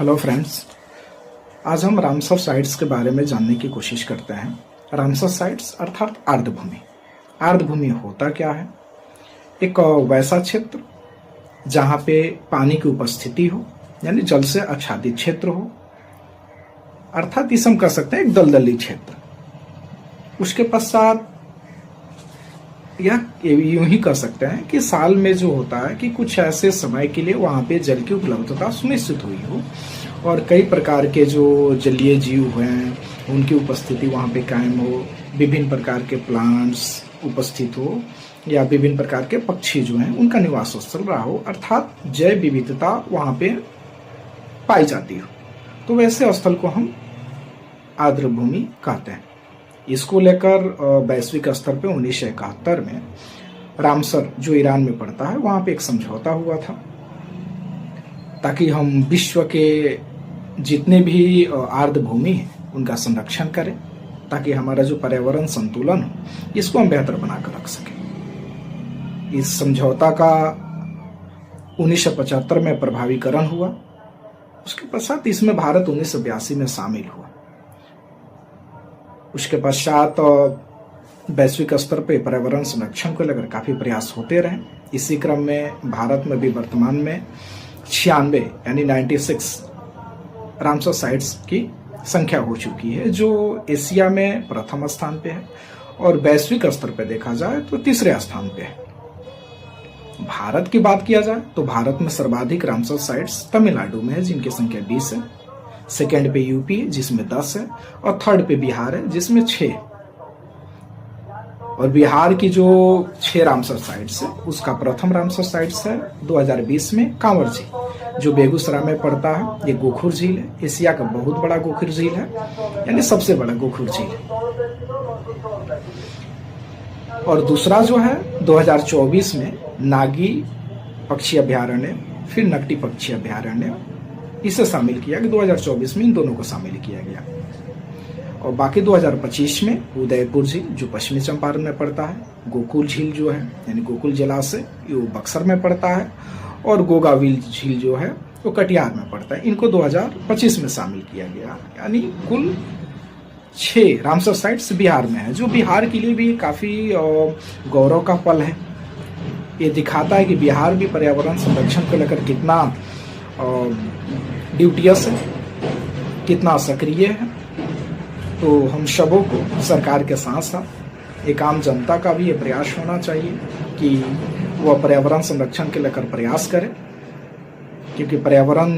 Hello friends, आज हम Ramsar sites के बारे में जानने की कोशिश करते हैं। रामसर साइट्स अर्थात आर्द्रभूमि। आर्द्रभूमि होता क्या है? एक वैसा क्षेत्र जहाँ पे पानी की उपस्थिति हो, यानी जल से आच्छादित क्षेत्र हो, अर्थात इसे हम कह सकते हैं एक दलदली क्षेत्र। उसके पश्चात यह यूं ही कह सकते हैं कि साल में जो होता है कि कुछ ऐसे समय के लिए वहाँ पे जल की उपलब्धता सुनिश्चित हुई हो और कई प्रकार के जो जलीय जीव हैं उनकी उपस्थिति वहाँ पे कायम हो, विभिन्न प्रकार के प्लांट्स उपस्थित हो या विभिन्न प्रकार के पक्षी जो हैं उनका निवास स्थल रहा हो, अर्थात जैव विविधता वहाँ पे पाई जाती हो, तो वैसे स्थल को हम आर्द्रभूमि कहते हैं। इसको लेकर वैश्विक स्तर पे 1971 में रामसर जो ईरान में पड़ता है वहाँ पे एक समझौता हुआ था ताकि हम विश्व के जितने भी आर्द्रभूमि हैं उनका संरक्षण करें, ताकि हमारा जो पर्यावरण संतुलन हो इसको हम बेहतर बनाकर रख सकें। इस समझौता का 1975 में प्रभावीकरण हुआ। उसके पश्चात इसमें भारत 1982 में शामिल हुआ। उसके पश्चात वैश्विक स्तर पर पर्यावरण संरक्षण को लेकर काफी प्रयास होते रहे। इसी क्रम में भारत में भी वर्तमान में 96 यानी 96 रामसर साइट्स की संख्या हो चुकी है, जो एशिया में प्रथम स्थान पे है और वैश्विक स्तर पे देखा जाए तो तीसरे स्थान पे है। भारत की बात किया जाए तो भारत में सर्वाधिक रामसर साइट्स तमिलनाडु में है जिनकी संख्या 20 है, सेकेंड पे यूपी है जिसमें 10 है और थर्ड पे बिहार है जिसमें 6 है। और बिहार की जो 6 रामसर साइट्स है उसका प्रथम रामसर साइट्स है 2020 में कांवर झील जो बेगूसराय में पड़ता है। ये गोखुर झील है, एशिया का बहुत बड़ा गोखुर झील है, यानी सबसे बड़ा गोखुर झील है। और दूसरा जो है 2024 में नागी पक्षी अभ्यारण्य, फिर नकटी पक्षी अभ्यारण्य, इसे शामिल किया कि 2024 में इन दोनों को शामिल किया गया। और बाकी 2025 में उदयपुर झील जो पश्चिमी चंपारण में पड़ता है, गोकुल झील जो है यानी गोकुल जलाशय ये बक्सर में पड़ता है, और गोगाविल झील जो है वो कटिहार में पड़ता है। इनको 2025 में शामिल किया गया, यानी कुल 6 रामसर साइट्स बिहार में है, जो बिहार के लिए भी काफी गौरव का पल है। ये दिखाता है कि बिहार भी पर्यावरण संरक्षण को लेकर कितना ड्यूटियस है, कितना सक्रिय है। तो हम सबों को सरकार के साथ साथ एक आम जनता का भी ये प्रयास होना चाहिए कि वह पर्यावरण संरक्षण के लेकर प्रयास करे, क्योंकि पर्यावरण